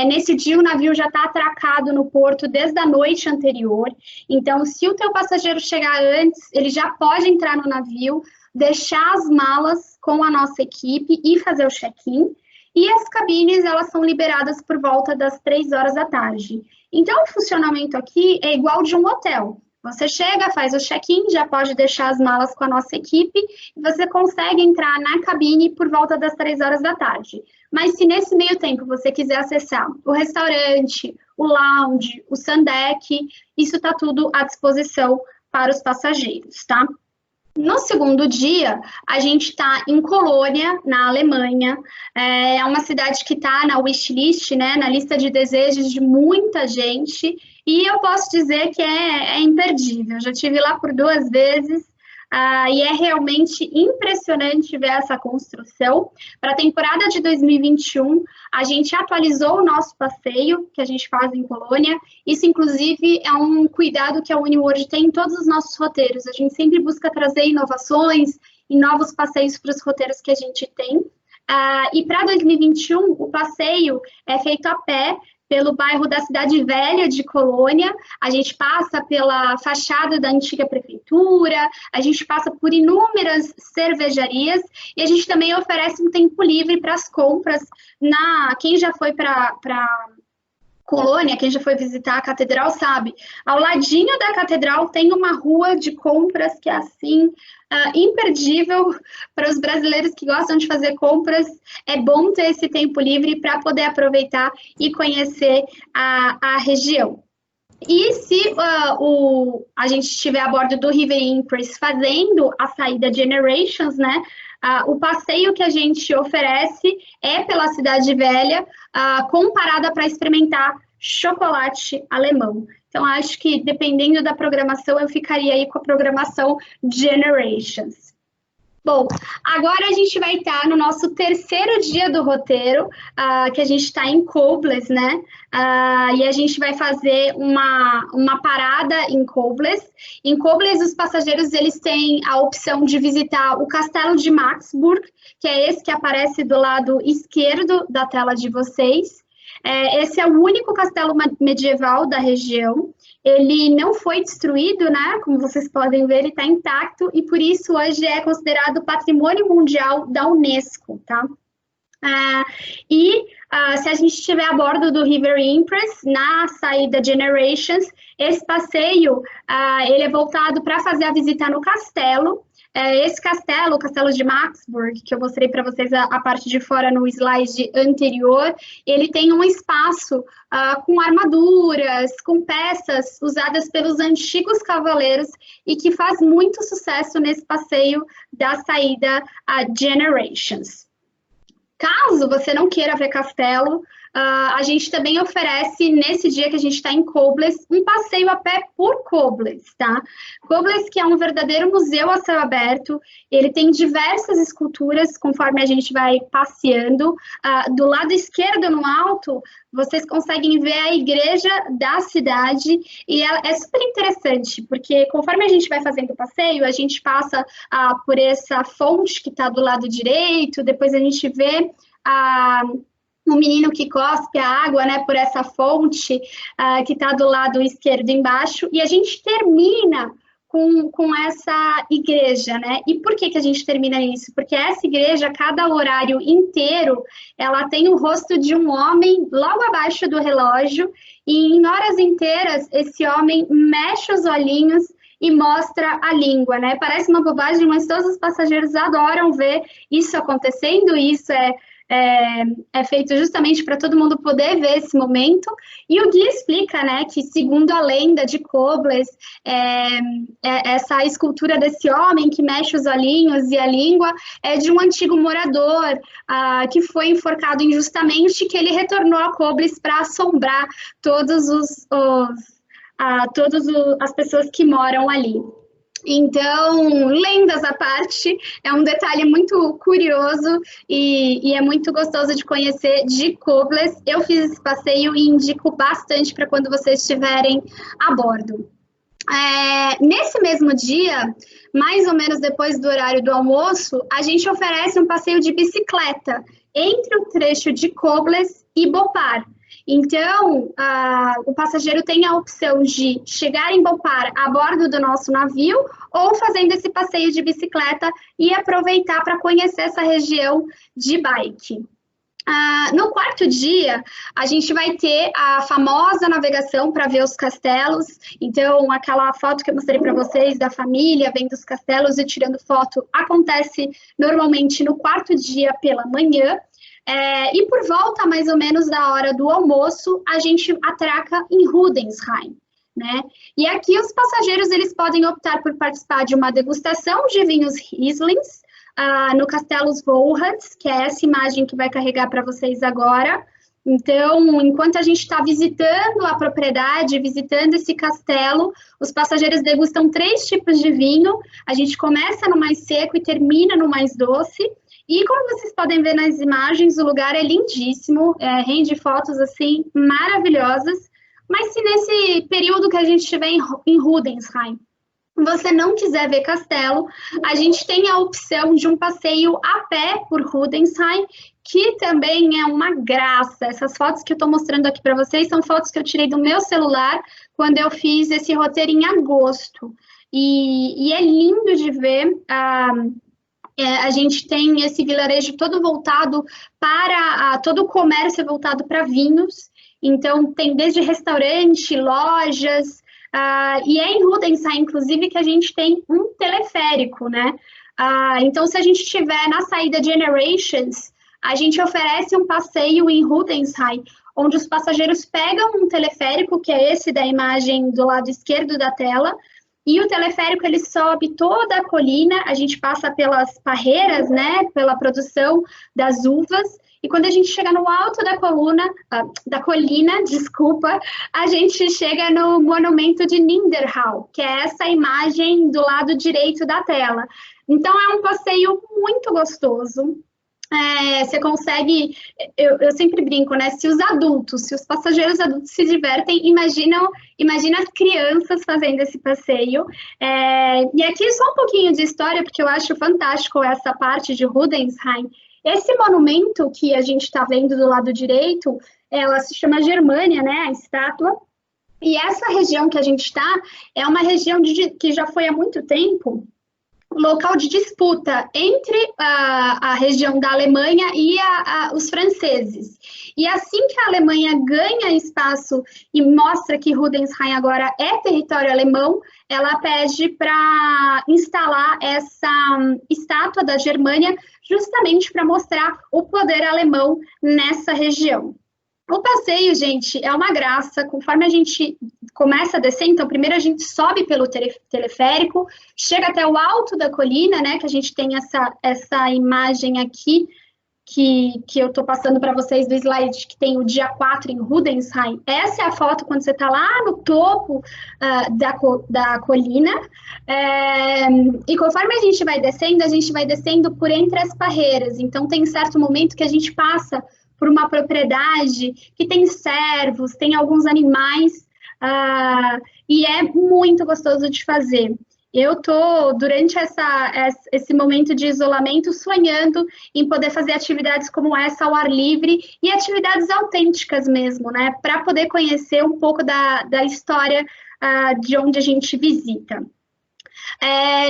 Nesse dia o navio já está atracado no porto desde a noite anterior. Então, se o teu passageiro chegar antes, ele já pode entrar no navio, deixar as malas com a nossa equipe e fazer o check-in. E as cabines, elas são liberadas por volta das 3 horas da tarde. Então, o funcionamento aqui é igual de um hotel. Você chega, faz o check-in, já pode deixar as malas com a nossa equipe e você consegue entrar na cabine por volta das 3 horas da tarde. Mas se nesse meio tempo você quiser acessar o restaurante, o lounge, o sun deck, isso está tudo à disposição para os passageiros, tá? No segundo dia, a gente está em Colônia, na Alemanha. É uma cidade que está na wishlist, né, na lista de desejos de muita gente. E eu posso dizer que é imperdível. Já estive lá por 2 vezes e é realmente impressionante ver essa construção. Para a temporada de 2021, a gente atualizou o nosso passeio que a gente faz em Colônia. Isso, inclusive, é um cuidado que a Uniworld tem em todos os nossos roteiros. A gente sempre busca trazer inovações e novos passeios para os roteiros que a gente tem. E para 2021, o passeio é feito a pé, pelo bairro da Cidade Velha de Colônia. A gente passa pela fachada da antiga prefeitura, prefeitura, a gente passa por inúmeras cervejarias e a gente também oferece um tempo livre para as compras. Quem já foi para Colônia, quem já foi visitar a catedral sabe, ao ladinho da catedral tem uma rua de compras que é assim, imperdível para os brasileiros que gostam de fazer compras. É bom ter esse tempo livre para poder aproveitar e conhecer a região. E se a gente estiver a bordo do River Impress fazendo a saída Generations, né? O passeio que a gente oferece é pela Cidade Velha, com parada para experimentar chocolate alemão. Então, acho que dependendo da programação, eu ficaria aí com a programação Generations. Bom, agora a gente vai estar no nosso terceiro dia do roteiro, que a gente está em Koblenz, né? E a gente vai fazer uma parada em Koblenz. Em Koblenz, os passageiros eles têm a opção de visitar o Castelo de Maxburg, que é esse que aparece do lado esquerdo da tela de vocês. Esse é o único castelo medieval da região. Ele não foi destruído, né? Como vocês podem ver, ele está intacto e por isso hoje é considerado Patrimônio Mundial da Unesco, tá? Se a gente estiver a bordo do River Impress, na saída Generations, esse passeio ele é voltado para fazer a visita no castelo. Esse castelo, o Castelo de Maxburg, que eu mostrei para vocês a parte de fora no slide anterior, ele tem um espaço com armaduras, com peças usadas pelos antigos cavaleiros e que faz muito sucesso nesse passeio da saída Generations. Caso você não queira ver castelo, a gente também oferece, nesse dia que a gente está em Koblenz, um passeio a pé por Koblenz, tá? Koblenz, que é um verdadeiro museu a céu aberto, ele tem diversas esculturas, conforme a gente vai passeando. Do lado esquerdo, no alto, vocês conseguem ver a igreja da cidade, e é super interessante, porque conforme a gente vai fazendo o passeio, a gente passa por essa fonte que está do lado direito, depois a gente vê um menino que cospe a água, né, por essa fonte que está do lado esquerdo embaixo, e a gente termina com essa igreja, né? E por que a gente termina isso? Porque essa igreja, cada horário inteiro, ela tem o rosto de um homem logo abaixo do relógio, e em horas inteiras, esse homem mexe os olhinhos e mostra a língua, né? Parece uma bobagem, mas todos os passageiros adoram ver isso acontecendo, e isso é feito justamente para todo mundo poder ver esse momento. E o guia explica, né, que segundo a lenda de Koblenz, essa escultura desse homem que mexe os olhinhos e a língua é de um antigo morador que foi enforcado injustamente, que ele retornou a Koblenz para assombrar todas as pessoas que moram ali. Então, lendas à parte, é um detalhe muito curioso e é muito gostoso de conhecer de Koblenz. Eu fiz esse passeio e indico bastante para quando vocês estiverem a bordo. Nesse mesmo dia, mais ou menos depois do horário do almoço, a gente oferece um passeio de bicicleta entre o trecho de Koblenz e Bopar. Então, o passageiro tem a opção de chegar em Bopar a bordo do nosso navio ou fazendo esse passeio de bicicleta e aproveitar para conhecer essa região de bike. No quarto dia, a gente vai ter a famosa navegação para ver os castelos. Então, aquela foto que eu mostrei para vocês da família vendo os castelos e tirando foto acontece normalmente no quarto dia pela manhã. E por volta, mais ou menos, da hora do almoço, a gente atraca em Rudensheim, né? E aqui os passageiros, eles podem optar por participar de uma degustação de vinhos Rieslings no Castelo Wolhans, que é essa imagem que vai carregar para vocês agora. Então, enquanto a gente está visitando a propriedade, visitando esse castelo, os passageiros degustam 3 tipos de vinho. A gente começa no mais seco e termina no mais doce. E como vocês podem ver nas imagens, o lugar é lindíssimo, rende fotos assim maravilhosas. Mas se nesse período que a gente estiver em Rudensheim, você não quiser ver castelo, a gente tem a opção de um passeio a pé por Rudensheim, que também é uma graça. Essas fotos que eu estou mostrando aqui para vocês são fotos que eu tirei do meu celular quando eu fiz esse roteiro em agosto. e é lindo de ver. A gente tem esse vilarejo todo voltado para, todo o comércio voltado para vinhos, então tem desde restaurante, lojas, e é em Rudensheim, inclusive, que a gente tem um teleférico, né? Então, se a gente estiver na saída Generations, a gente oferece um passeio em Rudensheim, onde os passageiros pegam um teleférico, que é esse da imagem do lado esquerdo da tela, e o teleférico, ele sobe toda a colina, a gente passa pelas parreiras, né, pela produção das uvas, e quando a gente chega no alto da colina, desculpa, a gente chega no monumento de Niederhall, que é essa imagem do lado direito da tela. Então, é um passeio muito gostoso. Você consegue, eu sempre brinco, né? Se os passageiros adultos se divertem, imagina as crianças fazendo esse passeio. E aqui só um pouquinho de história, porque eu acho fantástico essa parte de Rudensheim. Esse monumento que a gente está vendo do lado direito, ela se chama Germânia, né? A estátua. E essa região que a gente está é uma região que já foi há muito tempo local de disputa entre a região da Alemanha e os franceses. E assim que a Alemanha ganha espaço e mostra que Rudensheim agora é território alemão, ela pede para instalar essa estátua da Germânia justamente para mostrar o poder alemão nessa região. O passeio, gente, é uma graça. Conforme a gente começa a descer, então, primeiro a gente sobe pelo teleférico, chega até o alto da colina, né, que a gente tem essa imagem aqui, que eu estou passando para vocês do slide, que tem o dia 4 em Rudensheim. Essa é a foto quando você está lá no topo da colina. E conforme a gente vai descendo por entre as parreiras. Então, tem certo momento que a gente passa por uma propriedade que tem cervos, tem alguns animais, e é muito gostoso de fazer. Eu estou, durante esse momento de isolamento, sonhando em poder fazer atividades como essa ao ar livre e atividades autênticas mesmo, né? Para poder conhecer um pouco da história de onde a gente visita.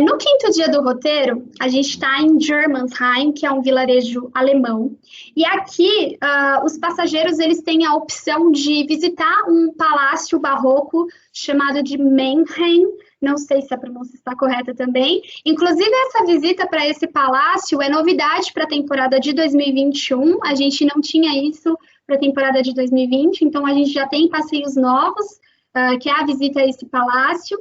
No quinto dia do roteiro, a gente está em Germersheim, que é um vilarejo alemão, e aqui os passageiros eles têm a opção de visitar um palácio barroco chamado de Mannheim. Não sei se a pronúncia está correta também. Inclusive, essa visita para esse palácio é novidade para a temporada de 2021. A gente não tinha isso para a temporada de 2020, então a gente já tem passeios novos, que é a visita a esse palácio.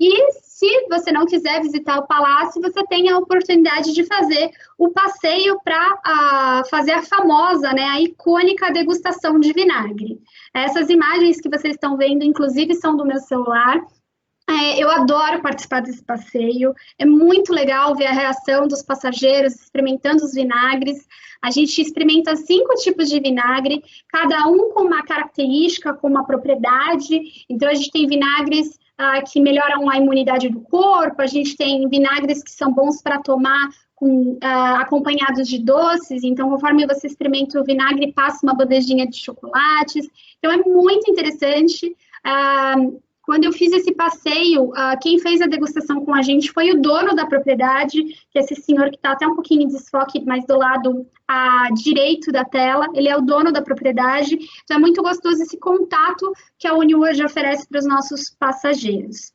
E se você não quiser visitar o palácio, você tem a oportunidade de fazer o passeio para fazer a famosa, né, a icônica degustação de vinagre. Essas imagens que vocês estão vendo, inclusive, são do meu celular. Eu adoro participar desse passeio, é muito legal ver a reação dos passageiros experimentando os vinagres. A gente experimenta 5 tipos de vinagre, cada um com uma característica, com uma propriedade. Então, a gente tem vinagres que melhoram a imunidade do corpo, a gente tem vinagres que são bons para tomar acompanhados de doces. Então, conforme você experimenta o vinagre, passa uma bandejinha de chocolates. Então, é muito interessante. Quando eu fiz esse passeio, quem fez a degustação com a gente foi o dono da propriedade, que é esse senhor que está até um pouquinho em desfoque, mas do lado direito da tela. Ele é o dono da propriedade. Então, é muito gostoso esse contato que a UniWorld oferece para os nossos passageiros.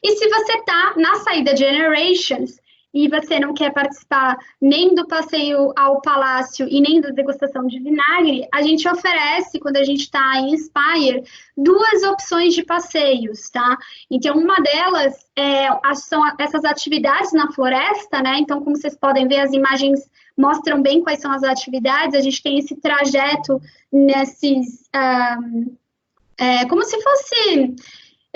E se você está na saída Generations e você não quer participar nem do passeio ao palácio e nem da degustação de vinagre, a gente oferece, quando a gente está em Spire, 2 opções de passeios, tá? Então, uma delas são essas atividades na floresta, né? Então, como vocês podem ver, as imagens mostram bem quais são as atividades. A gente tem esse trajeto nesses... como se fosse...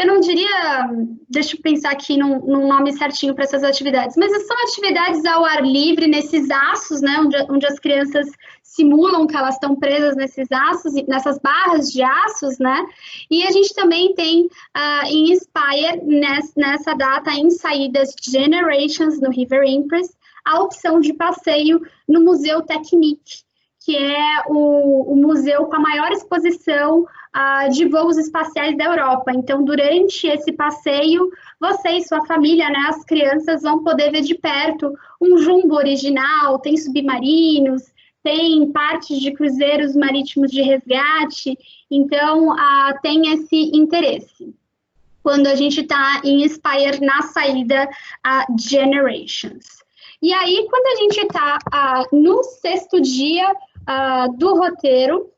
Eu não diria, deixa eu pensar aqui num nome certinho para essas atividades, mas são atividades ao ar livre, nesses aços, né, onde as crianças simulam que elas estão presas nesses aços, nessas barras de aços, né, e a gente também tem em Spire, nessa data, em saídas Generations, no River Empress, a opção de passeio no Museu Technique, que é o museu com a maior exposição de voos espaciais da Europa. Então, durante esse passeio, você e sua família, né, as crianças, vão poder ver de perto um jumbo original, tem submarinos, tem partes de cruzeiros marítimos de resgate, então tem esse interesse. Quando a gente está em Inspire na saída Generations. E aí, quando a gente está no 6º dia do roteiro,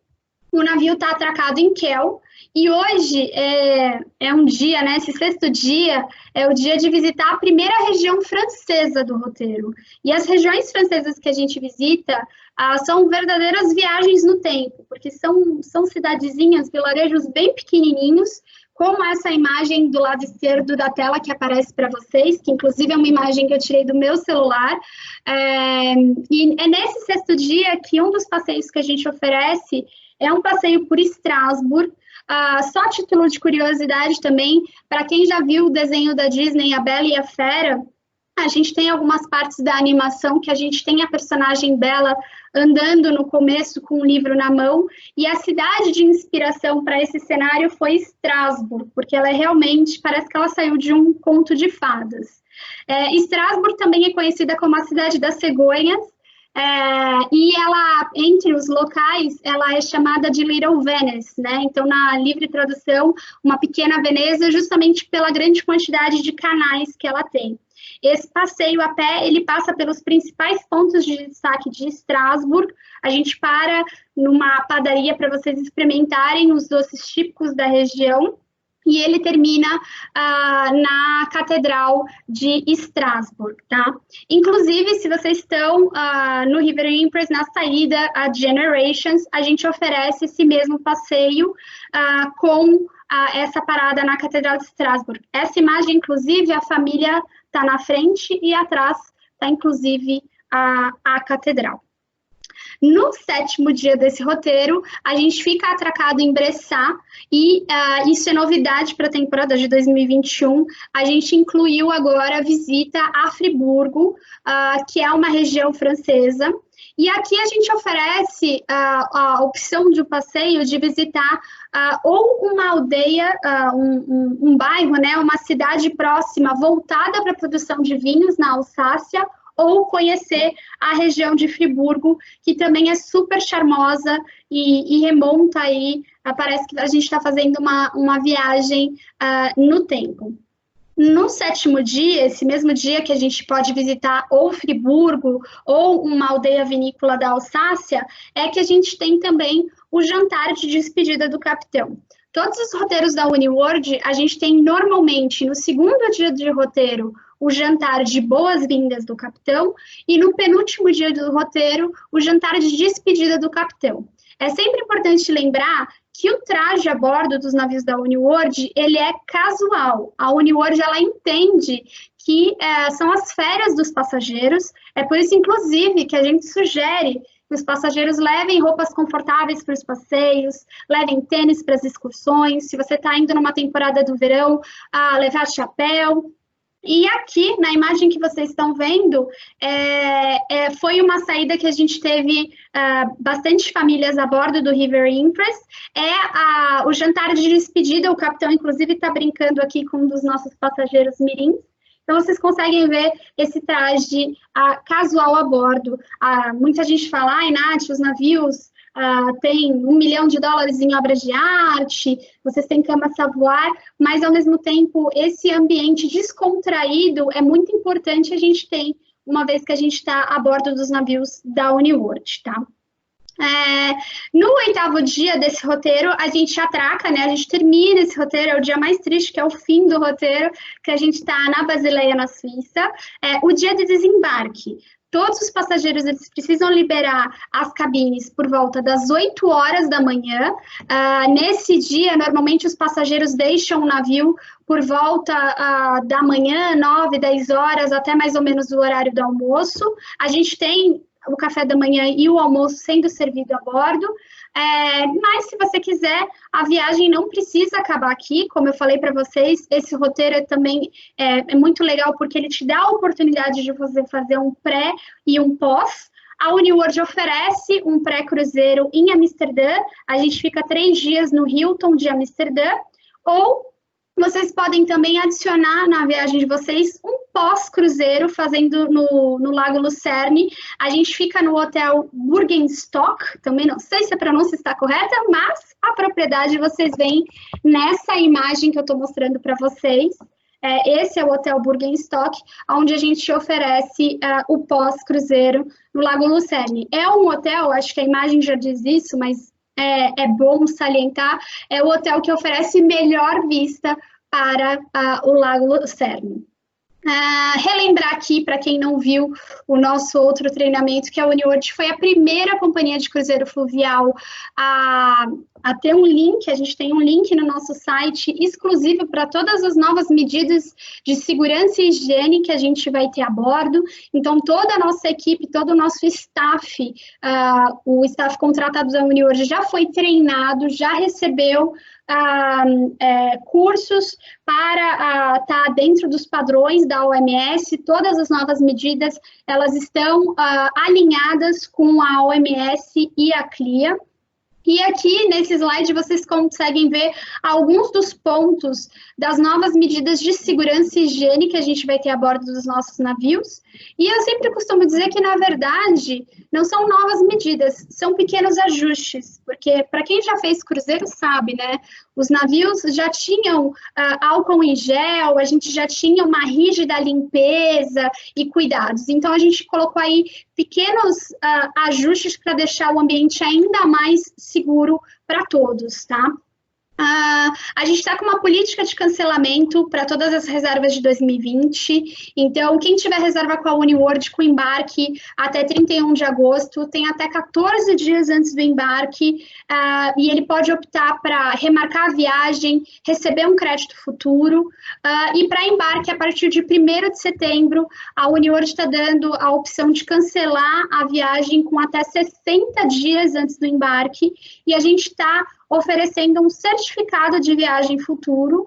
o navio está atracado em Kiel, e hoje é um dia, né? Esse 6º dia é o dia de visitar a primeira região francesa do roteiro. E as regiões francesas que a gente visita são verdadeiras viagens no tempo, porque são cidadezinhas, vilarejos bem pequenininhos, como essa imagem do lado esquerdo da tela que aparece para vocês, que inclusive é uma imagem que eu tirei do meu celular. E é nesse 6º dia que um dos passeios que a gente oferece é um passeio por Estrasburgo. Só título de curiosidade também, para quem já viu o desenho da Disney, A Bela e a Fera, a gente tem algumas partes da animação que a gente tem a personagem Bela andando no começo com um livro na mão, e a cidade de inspiração para esse cenário foi Estrasburgo, porque ela realmente, parece que ela saiu de um conto de fadas. Estrasburgo também é conhecida como a cidade das cegonhas, e ela, entre os locais, ela é chamada de Little Venice, né? Então, na livre tradução, uma pequena Veneza, justamente pela grande quantidade de canais que ela tem. Esse passeio a pé, ele passa pelos principais pontos de destaque de Estrasburgo. A gente para numa padaria para vocês experimentarem os doces típicos da região. E ele termina na Catedral de Estrasburgo, tá? Inclusive, se vocês estão no River Empress, na saída a Generations, a gente oferece esse mesmo passeio com essa parada na Catedral de Estrasburgo. Essa imagem, inclusive, a família está na frente e atrás está, inclusive, a Catedral. No 7º dia desse roteiro, a gente fica atracado em Bressá, e isso é novidade para a temporada de 2021. A gente incluiu agora a visita a Friburgo, que é uma região francesa, e aqui a gente oferece a opção de um passeio de visitar ou uma aldeia, um bairro, né, uma cidade próxima voltada para a produção de vinhos na Alsácia, ou conhecer a região de Friburgo, que também é super charmosa e remonta aí, parece que a gente está fazendo uma viagem no tempo. No 7º dia, esse mesmo dia que a gente pode visitar ou Friburgo ou uma aldeia vinícola da Alsácia, é que a gente tem também o jantar de despedida do capitão. Todos os roteiros da UniWorld, a gente tem normalmente no 2º dia de roteiro o jantar de boas-vindas do capitão, e no penúltimo dia do roteiro, o jantar de despedida do capitão. É sempre importante lembrar que o traje a bordo dos navios da UniWorld, ele é casual. A UniWorld, ela entende que são as férias dos passageiros, é por isso, inclusive, que a gente sugere que os passageiros levem roupas confortáveis para os passeios, levem tênis para as excursões, se você está indo numa temporada do verão, levar chapéu. E aqui, na imagem que vocês estão vendo, foi uma saída que a gente teve bastante famílias a bordo do River Empress. O jantar de despedida, o capitão, inclusive, está brincando aqui com um dos nossos passageiros mirins. Então, vocês conseguem ver esse traje casual a bordo. Muita gente fala, Nath, os navios tem $1 milhão em obras de arte, vocês têm cama Savoy, mas, ao mesmo tempo, esse ambiente descontraído é muito importante a gente ter, uma vez que a gente está a bordo dos navios da UniWorld, tá? No 8º dia desse roteiro, a gente atraca, né? A gente termina esse roteiro, é o dia mais triste, que é o fim do roteiro, que a gente está na Basileia, na Suíça, o dia de desembarque. Todos os passageiros, eles precisam liberar as cabines por volta das 8 horas da manhã. Nesse dia, normalmente, os passageiros deixam o navio por volta da manhã, 9, 10 horas, até mais ou menos o horário do almoço. A gente tem o café da manhã e o almoço sendo servido a bordo. Mas, se você quiser, a viagem não precisa acabar aqui. Como eu falei para vocês, esse roteiro também é muito legal, porque ele te dá a oportunidade de você fazer um pré e um pós. A Uniworld oferece um pré-cruzeiro em Amsterdã, a gente fica 3 dias no Hilton de Amsterdã, ou vocês podem também adicionar na viagem de vocês um pós-cruzeiro, fazendo no Lago Lucerne. A gente fica no hotel Burgenstock, também não sei se a pronúncia está correta, mas a propriedade vocês veem nessa imagem que eu estou mostrando para vocês. Esse é o Hotel Burgenstock, onde a gente oferece o pós-cruzeiro no Lago Lucerne. É um hotel, acho que a imagem já diz isso, mas é bom salientar, é o hotel que oferece melhor vista para o Lago Lucerne. Relembrar aqui, para quem não viu o nosso outro treinamento, que a Uniworld foi a primeira companhia de cruzeiro fluvial a ter um link, a gente tem um link no nosso site exclusivo para todas as novas medidas de segurança e higiene que a gente vai ter a bordo. Então, toda a nossa equipe, todo o nosso staff, o staff contratado da Uniworld já foi treinado, já recebeu cursos para estar dentro dos padrões da OMS. Todas as novas medidas, elas estão alinhadas com a OMS e a CLIA. E aqui, nesse slide, vocês conseguem ver alguns dos pontos das novas medidas de segurança e higiene que a gente vai ter a bordo dos nossos navios. E eu sempre costumo dizer que, na verdade, não são novas medidas, são pequenos ajustes, porque para quem já fez cruzeiro sabe, né? Os navios já tinham álcool em gel, a gente já tinha uma rígida limpeza e cuidados. Então, a gente colocou aí pequenos ajustes para deixar o ambiente ainda mais seguro para todos, tá? A gente está com uma política de cancelamento para todas as reservas de 2020, então quem tiver reserva com a Uniworld com embarque até 31 de agosto, tem até 14 dias antes do embarque, e ele pode optar para remarcar a viagem, receber um crédito futuro, e para embarque a partir de 1º de setembro, a Uniworld está dando a opção de cancelar a viagem com até 60 dias antes do embarque, e a gente está oferecendo um certificado de viagem futuro,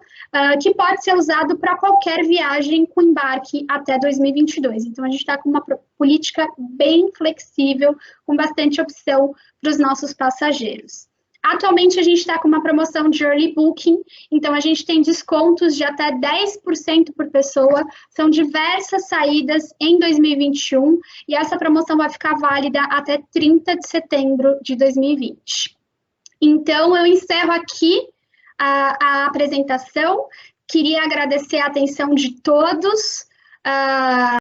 que pode ser usado para qualquer viagem com embarque até 2022. Então, a gente está com uma política bem flexível, com bastante opção para os nossos passageiros. Atualmente, a gente está com uma promoção de early booking, então a gente tem descontos de até 10% por pessoa, são diversas saídas em 2021, e essa promoção vai ficar válida até 30 de setembro de 2020. Então, eu encerro aqui a apresentação. Queria agradecer a atenção de todos.